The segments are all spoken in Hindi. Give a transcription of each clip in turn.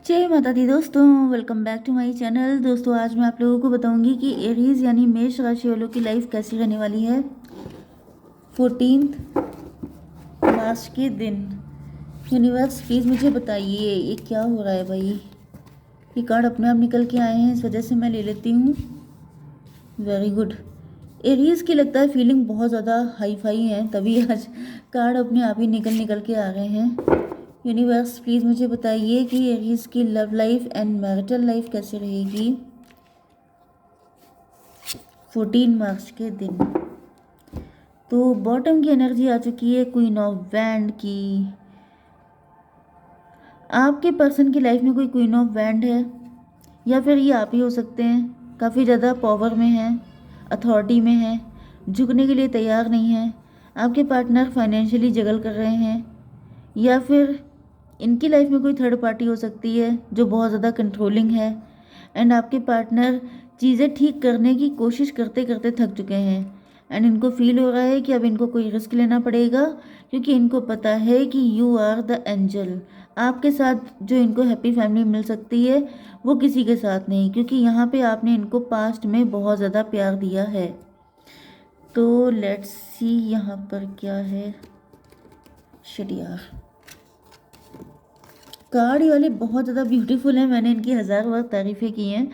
जय माता दी दोस्तों, welcome back to my channel. दोस्तों आज मैं आप लोगों को बताऊंगी कि एरीज यानी मेष राशि वालों की लाइफ कैसी रहने वाली है 14 मार्च के दिन। यूनिवर्स प्लीज़ मुझे बताइए ये क्या हो रहा है भाई। ये कार्ड अपने आप निकल के आए हैं, इस वजह से मैं ले लेती हूँ। Very good. एरीज की लगता है फीलिंग बहुत ज़्यादा हाई फाई है, तभी आज कार्ड अपने आप ही निकल निकल के आ रहे हैं। यूनिवर्स प्लीज़ मुझे बताइए कि एरीज की love life and marital life कैसे रहेगी 14 मार्च के दिन। तो बॉटम की एनर्जी आ चुकी है क्वीन ऑफ वैंड की। आपके पर्सन की लाइफ में कोई क्वीन ऑफ वैंड है या फिर ये आप ही हो सकते हैं। काफ़ी ज़्यादा पावर में हैं, अथॉरिटी में हैं, झुकने के लिए तैयार नहीं हैं। आपके पार्टनर फाइनेंशियली जगल कर रहे हैं या फिर इनकी लाइफ में कोई थर्ड पार्टी हो सकती है जो बहुत ज़्यादा कंट्रोलिंग है। एंड आपके पार्टनर चीज़ें ठीक करने की कोशिश करते करते थक चुके हैं एंड इनको फील हो रहा है कि अब इनको कोई रिस्क लेना पड़ेगा, क्योंकि इनको पता है कि यू आर द एंजल। आपके साथ जो इनको हैप्पी फैमिली मिल सकती है वो किसी के साथ नहीं, क्योंकि यहाँ पे आपने इनको पास्ट में बहुत ज़्यादा प्यार दिया है। तो लेट्स सी यहाँ पर क्या है। शरियार कार्ड वाले बहुत ज़्यादा ब्यूटीफुल हैं, मैंने इनकी हज़ार बार तारीफ़ें की हैं,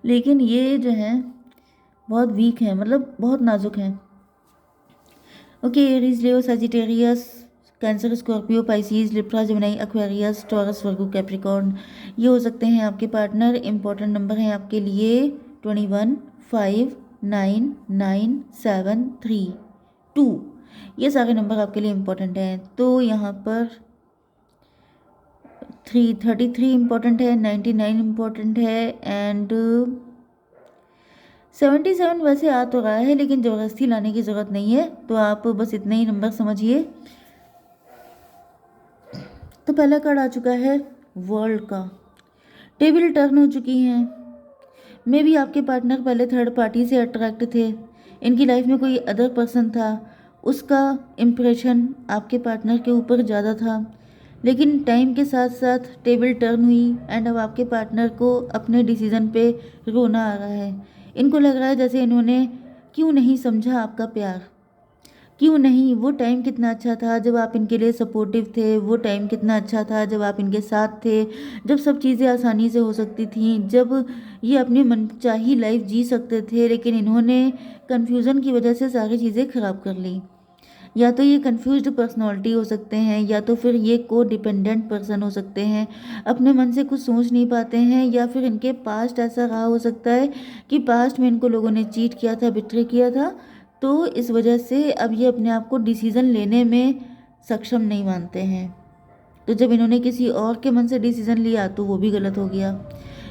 लेकिन ये जो हैं बहुत वीक हैं, मतलब बहुत नाजुक हैं। Okay, Aries, Leo, Sagittarius, Cancer, Scorpio, Pisces, Libra, Gemini, Aquarius, Taurus, Virgo, Capricorn, ये हो सकते हैं आपके पार्टनर। इंपॉर्टेंट नंबर हैं आपके लिए 21, 5, 9, 9, 7, 3, 2। ये सारे नंबर आपके लिए इम्पोर्टेंट हैं। तो यहाँ पर 33 इम्पोर्टेंट है, 99 इम्पोर्टेंट है एंड 77 वैसे आ तो रहा है, लेकिन ज़बरदस्ती लाने की ज़रूरत नहीं है, तो आप बस इतने ही नंबर समझिए। तो पहला कार्ड आ चुका है वर्ल्ड का। टेबल टर्न हो चुकी हैं। मे भी आपके पार्टनर पहले थर्ड पार्टी से अट्रैक्ट थे, इनकी लाइफ में कोई अदर पर्सन था, उसका इम्प्रेशन आपके पार्टनर के ऊपर ज़्यादा था, लेकिन टाइम के साथ साथ टेबल टर्न हुई एंड अब आपके पार्टनर को अपने डिसीज़न पे रोना आ रहा है। इनको लग रहा है जैसे इन्होंने क्यों नहीं समझा आपका प्यार, क्यों नहीं, वो टाइम कितना अच्छा था जब आप इनके लिए सपोर्टिव थे, वो टाइम कितना अच्छा था जब आप इनके साथ थे, जब सब चीज़ें आसानी से हो सकती थी, जब ये अपनी मनचाही लाइफ जी सकते थे, लेकिन इन्होंने कन्फ्यूज़न की वजह से सारी चीज़ें ख़राब कर ली। या तो ये कंफ्यूज्ड पर्सनालिटी हो सकते हैं, या तो फिर ये को डिपेंडेंट पर्सन हो सकते हैं, अपने मन से कुछ सोच नहीं पाते हैं, या फिर इनके पास्ट ऐसा रहा हो सकता है कि पास्ट में इनको लोगों ने चीट किया था, बिट्रे किया था, तो इस वजह से अब ये अपने आप को डिसीज़न लेने में सक्षम नहीं मानते हैं। तो जब इन्होंने किसी और के मन से डिसीज़न लिया तो वो भी गलत हो गया,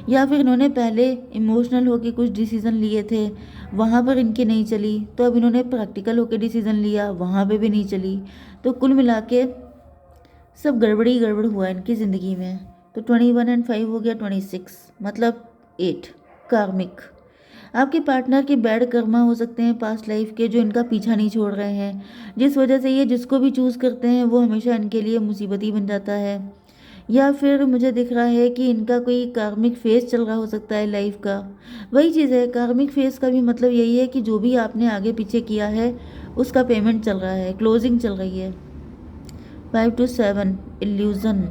या फिर इन्होंने पहले इमोशनल होकर कुछ डिसीज़न लिए थे, वहाँ पर इनकी नहीं चली, तो अब इन्होंने प्रैक्टिकल होकर डिसीज़न लिया, वहाँ पे भी नहीं चली। तो कुल मिला के सब गड़बड़ी गड़बड़ हुआ इनकी ज़िंदगी में। तो 21 एंड 5 हो गया 26, मतलब 8 कार्मिक। आपके पार्टनर के बैड कर्मा हो सकते हैं पास्ट लाइफ के, जो इनका पीछा नहीं छोड़ रहे हैं, जिस वजह से ये जिसको भी चूज़ करते हैं वो हमेशा इनके लिए मुसीबत ही बन जाता है। या फिर मुझे दिख रहा है कि इनका कोई कार्मिक फेस चल रहा हो सकता है लाइफ का। वही चीज़ है, कार्मिक फेस का भी मतलब यही है कि जो भी आपने आगे पीछे किया है उसका पेमेंट चल रहा है, क्लोजिंग चल रही है। 5 to 7 इल्यूज़न।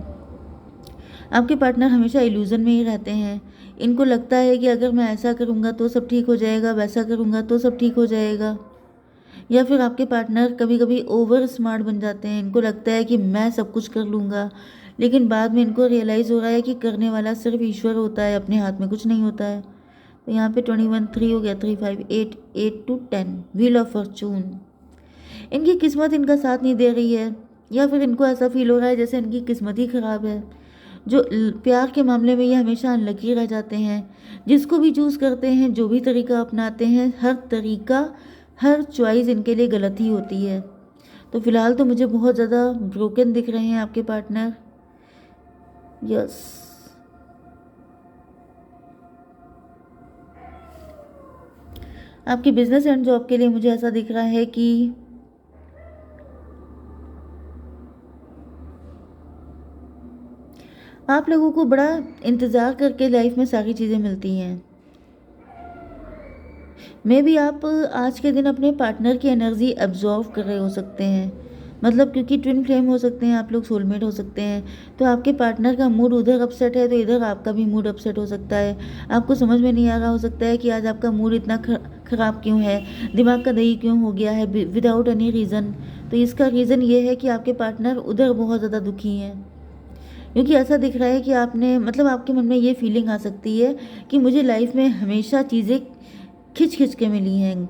आपके पार्टनर हमेशा इल्यूज़न में ही रहते हैं। इनको लगता है कि अगर मैं ऐसा करूँगा तो सब ठीक हो जाएगा, वैसा करूँगा तो सब ठीक हो जाएगा। या फिर आपके पार्टनर कभी कभी ओवर स्मार्ट बन जाते हैं, इनको लगता है कि मैं सब कुछ कर लूँगा, लेकिन बाद में इनको रियलाइज़ हो रहा है कि करने वाला सिर्फ ईश्वर होता है, अपने हाथ में कुछ नहीं होता है। तो यहाँ पे 21, 3 हो गया, 3, 5, 8, 8 to 10, व्हील ऑफ फॉर्चून। इनकी किस्मत इनका साथ नहीं दे रही है, या फिर इनको ऐसा फील हो रहा है जैसे इनकी किस्मत ही ख़राब है। जो प्यार के मामले में ये हमेशा अनलकी रह जाते हैं। जिसको भी चूज़ करते हैं, जो भी तरीका अपनाते हैं, हर तरीका, हर चॉइस इनके लिए गलत ही होती है। तो फिलहाल तो मुझे बहुत ज़्यादा ब्रोकन दिख रहे हैं आपके पार्टनर। यस, आपके बिजनेस एंड जॉब के लिए मुझे ऐसा दिख रहा है कि आप लोगों को बड़ा इंतज़ार करके लाइफ में सारी चीज़ें मिलती हैं। मे भी आप आज के दिन अपने पार्टनर की एनर्जी एब्जॉर्व कर रहे हो सकते हैं, मतलब क्योंकि ट्विन फ्लेम हो सकते हैं आप लोग, सोलमेट हो सकते हैं। तो आपके पार्टनर का मूड उधर अपसेट है तो इधर आपका भी मूड अपसेट हो सकता है। आपको समझ में नहीं आ रहा हो सकता है कि आज आपका मूड इतना ख़राब क्यों है, दिमाग का दही क्यों हो गया है विदाउट एनी रीज़न। तो इसका रीज़न ये है कि आपके पार्टनर उधर बहुत ज़्यादा दुखी हैं, क्योंकि ऐसा दिख रहा है कि आपने, मतलब आपके मन में ये फीलिंग आ सकती है कि मुझे लाइफ में हमेशा चीज़ें खिंच खिंच के मिली हैं,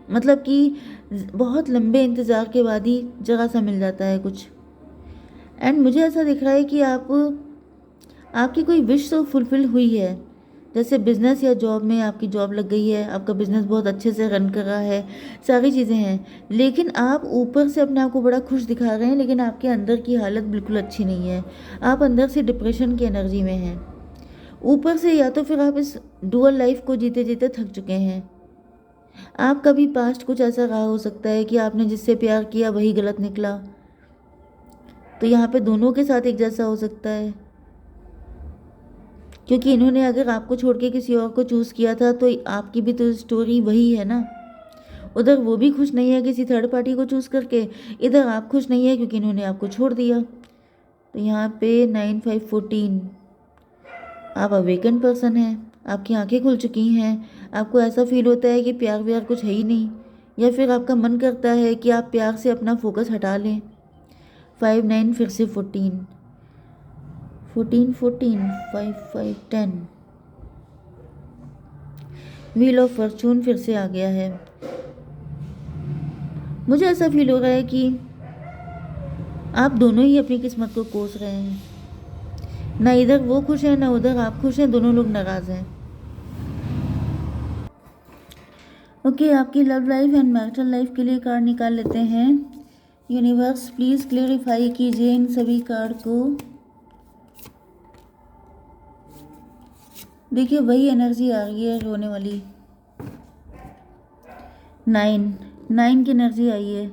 मतलब कि बहुत लंबे इंतज़ार के बाद ही जगह सा मिल जाता है कुछ। एंड मुझे ऐसा दिख रहा है कि आपकी कोई विश तो फुलफ़िल हुई है, जैसे बिज़नेस या जॉब में आपकी जॉब लग गई है, आपका बिज़नेस बहुत अच्छे से रन कर रहा है, सारी चीज़ें हैं। लेकिन आप ऊपर से अपने आप को बड़ा खुश दिखा रहे हैं, लेकिन आपके अंदर की हालत बिल्कुल अच्छी नहीं है। आप अंदर से डिप्रेशन की एनर्जी में हैं। ऊपर से या तो फिर आप इस डुअल लाइफ को जीते जीते थक चुके हैं। आपका भी पास्ट कुछ ऐसा रहा हो सकता है कि आपने जिससे प्यार किया वही गलत निकला, तो यहाँ पे दोनों के साथ एक जैसा हो सकता है, क्योंकि इन्होंने अगर आपको छोड़ के किसी और को चूज़ किया था तो आपकी भी तो स्टोरी वही है ना। उधर वो भी खुश नहीं है किसी थर्ड पार्टी को चूज़ करके, इधर आप खुश नहीं है क्योंकि इन्होंने आपको छोड़ दिया। तो यहाँ पे 9 5 14 आप अवेकन पर्सन हैं, आपकी आंखें खुल चुकी हैं। आपको ऐसा फील होता है कि प्यार व्यार कुछ है ही नहीं, या फिर आपका मन करता है कि आप प्यार से अपना फोकस हटा लें। 5 9 फिर से 14 14 14 5 5 10 व्हील ऑफ फॉर्चून फिर से आ गया है। मुझे ऐसा फील हो रहा है कि आप दोनों ही अपनी किस्मत को कोस रहे हैं, ना इधर वो खुश है ना उधर आप खुश हैं, दोनों लोग नाराज़ हैं। ओके, आपकी love life and marital life के लिए कार्ड निकाल लेते हैं। यूनिवर्स प्लीज़ क्लेरिफाई कीजिए इन सभी कार्ड को। देखिए वही एनर्जी आ रही है रोने वाली। 9 की एनर्जी आई है।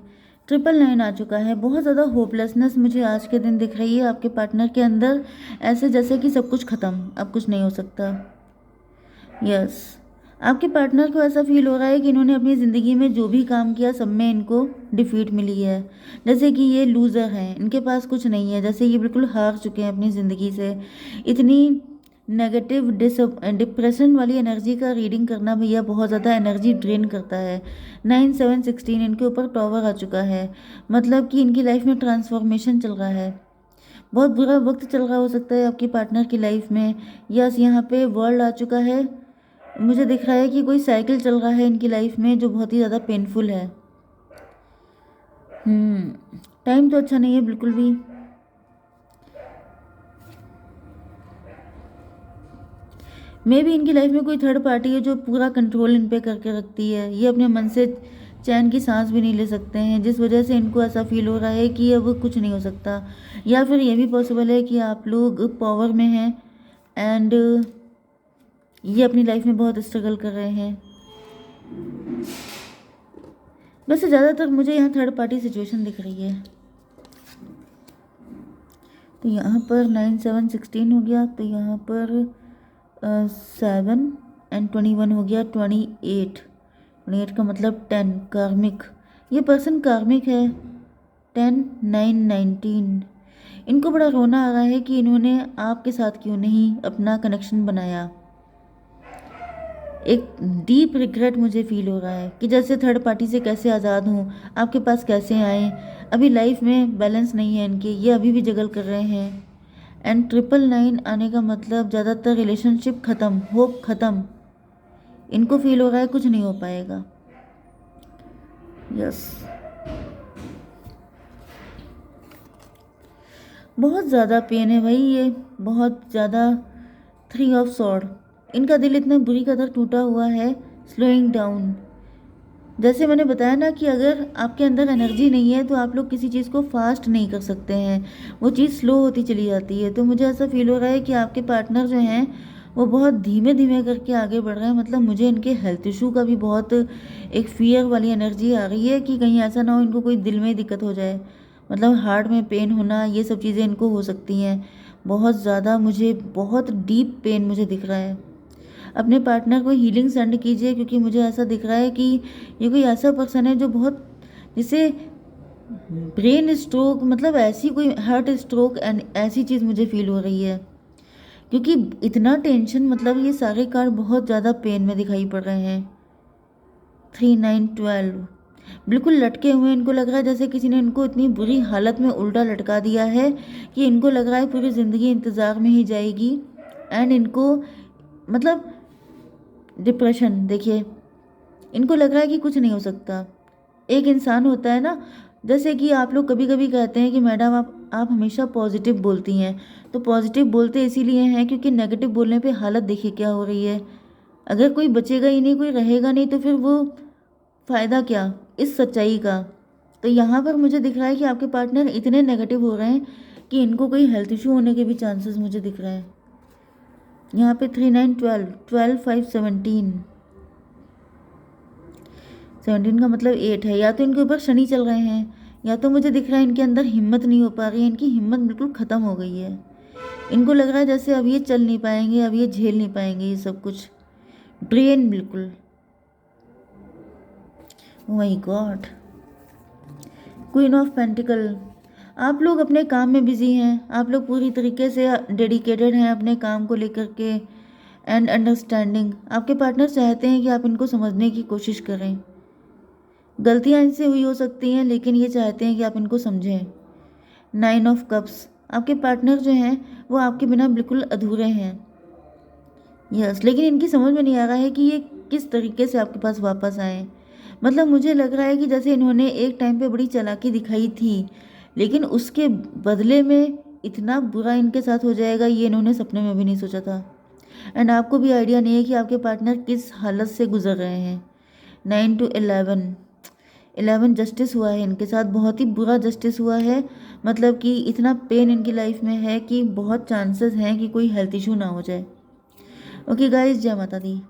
999 आ चुका है। बहुत ज़्यादा होपलेसनेस मुझे आज के दिन दिख रही है आपके पार्टनर के अंदर, ऐसे जैसे कि सब कुछ ख़त्म, अब कुछ नहीं हो सकता। यस, आपके पार्टनर को ऐसा फील हो रहा है कि इन्होंने अपनी ज़िंदगी में जो भी काम किया सब में इनको डिफीट मिली है, जैसे कि ये लूज़र हैं, इनके पास कुछ नहीं है, जैसे ये बिल्कुल हार चुके हैं अपनी ज़िंदगी से। इतनी नेगेटिव डिप्रेशन वाली एनर्जी का रीडिंग करना भैया बहुत ज़्यादा एनर्जी ड्रेन करता है। 9 7 16 इनके ऊपर टॉवर आ चुका है, मतलब कि इनकी लाइफ में ट्रांसफॉर्मेशन चल रहा है। बहुत बुरा वक्त चल रहा हो सकता है आपकी पार्टनर की लाइफ में। यस, यहाँ पे वर्ल्ड आ चुका है। मुझे दिख रहा है कि कोई साइकिल चल रहा है इनकी लाइफ में जो बहुत ही ज़्यादा पेनफुल है। टाइम तो अच्छा नहीं है बिल्कुल भी। मे भी इनकी लाइफ में कोई थर्ड पार्टी है जो पूरा कंट्रोल इन पे करके रखती है। ये अपने मन से चैन की सांस भी नहीं ले सकते हैं, जिस वजह से इनको ऐसा फील हो रहा है कि अब कुछ नहीं हो सकता। या फिर ये भी पॉसिबल है कि आप लोग पावर में हैं एंड ये अपनी लाइफ में बहुत स्ट्रगल कर रहे हैं। वैसे ज़्यादातर मुझे यहाँ थर्ड पार्टी सिचुएशन दिख रही है। तो यहाँ पर 9 7 16 हो गया, तो यहाँ पर 7 एंड 21 हो गया, 28 का मतलब 10 कार्मिक। ये पर्सन कार्मिक है। 10 9 19 इनको बड़ा रोना आ रहा है कि इन्होंने आपके साथ क्यों नहीं अपना कनेक्शन बनाया। एक डीप रिग्रेट मुझे फील हो रहा है कि जैसे थर्ड पार्टी से कैसे आज़ाद हूँ, आपके पास कैसे आए। अभी लाइफ में बैलेंस नहीं है इनके, ये अभी भी जगल कर रहे हैं। एंड 999 आने का मतलब ज़्यादातर रिलेशनशिप ख़त्म, होप ख़त्म। इनको फील हो रहा है कुछ नहीं हो पाएगा। यस, बहुत ज़्यादा पेन है भाई, ये बहुत ज़्यादा। 3 ऑफ सॉर्ड, इनका दिल इतना बुरी कदर टूटा हुआ है। स्लोइंग डाउन, जैसे मैंने बताया ना कि अगर आपके अंदर एनर्जी नहीं है तो आप लोग किसी चीज़ को फास्ट नहीं कर सकते हैं, वो चीज़ स्लो होती चली जाती है। तो मुझे ऐसा फील हो रहा है कि आपके पार्टनर जो हैं वो बहुत धीमे धीमे करके आगे बढ़ रहे हैं। मतलब मुझे इनके हेल्थ इशू का भी बहुत एक फियर वाली एनर्जी आ रही है कि कहीं ऐसा ना हो इनको कोई दिल में दिक्कत हो जाए, मतलब हार्ट में पेन होना, ये सब चीज़ें इनको हो सकती हैं। बहुत ज़्यादा मुझे बहुत डीप पेन मुझे दिख रहा है। अपने पार्टनर को हीलिंग सेंड कीजिए, क्योंकि मुझे ऐसा दिख रहा है कि ये कोई ऐसा पर्सन है जो बहुत, जिसे ब्रेन स्ट्रोक, मतलब ऐसी कोई हार्ट स्ट्रोक एंड ऐसी चीज़ मुझे फील हो रही है, क्योंकि इतना टेंशन, मतलब ये सारे कार्ड बहुत ज़्यादा पेन में दिखाई पड़ रहे हैं। 3 9 12 बिल्कुल लटके हुए, इनको लग रहा है जैसे किसी ने इनको इतनी बुरी हालत में उल्टा लटका दिया है कि इनको लग रहा है पूरी ज़िंदगी इंतज़ार में ही जाएगी। एंड इनको मतलब डिप्रेशन, देखिए इनको लग रहा है कि कुछ नहीं हो सकता। एक इंसान होता है ना, जैसे कि आप लोग कभी कभी कहते हैं कि मैडम आप हमेशा पॉजिटिव बोलती हैं, तो पॉजिटिव बोलते इसीलिए हैं क्योंकि नेगेटिव बोलने पे हालत देखिए क्या हो रही है। अगर कोई बचेगा ही नहीं, कोई रहेगा नहीं, तो फिर वो फ़ायदा क्या इस सच्चाई का। तो यहाँ पर मुझे दिख रहा है कि आपके पार्टनर इतने नेगेटिव हो रहे हैं कि इनको कोई हेल्थ इशू होने के भी चांसेस मुझे दिख रहे हैं। यहाँ पे 3 9 12 12 5 17 17 का मतलब 8 है। या तो इनके ऊपर शनि चल रहे हैं, या तो मुझे दिख रहा है इनके अंदर हिम्मत नहीं हो पा रही है, इनकी हिम्मत बिल्कुल ख़त्म हो गई है। इनको लग रहा है जैसे अब ये चल नहीं पाएंगे, अब ये झेल नहीं पाएंगे ये सब कुछ, ड्रेन बिल्कुल। Oh my God, queen of pentacle. आप लोग अपने काम में बिजी हैं, आप लोग पूरी तरीके से डेडिकेटेड हैं अपने काम को लेकर के एंड अंडरस्टैंडिंग। आपके पार्टनर चाहते हैं कि आप इनको समझने की कोशिश करें। गलतियां इनसे हुई हो सकती हैं, लेकिन ये चाहते हैं कि आप इनको समझें। 9 ऑफ कप्स, आपके पार्टनर जो हैं वो आपके बिना बिल्कुल अधूरे हैं। यस, लेकिन इनकी समझ में नहीं आ रहा है कि ये किस तरीके से आपके पास वापस आए। मतलब मुझे लग रहा है कि जैसे इन्होंने एक टाइम पे बड़ी चालाकी दिखाई थी, लेकिन उसके बदले में इतना बुरा इनके साथ हो जाएगा ये इन्होंने सपने में भी नहीं सोचा था। एंड आपको भी आइडिया नहीं है कि आपके पार्टनर किस हालत से गुजर रहे हैं। 9 to 11 जस्टिस हुआ है इनके साथ, बहुत ही बुरा जस्टिस हुआ है। मतलब कि इतना पेन इनकी लाइफ में है कि बहुत चांसेस हैं कि कोई हेल्थ इशू ना हो जाए। ओके गाइस, जय माता दी।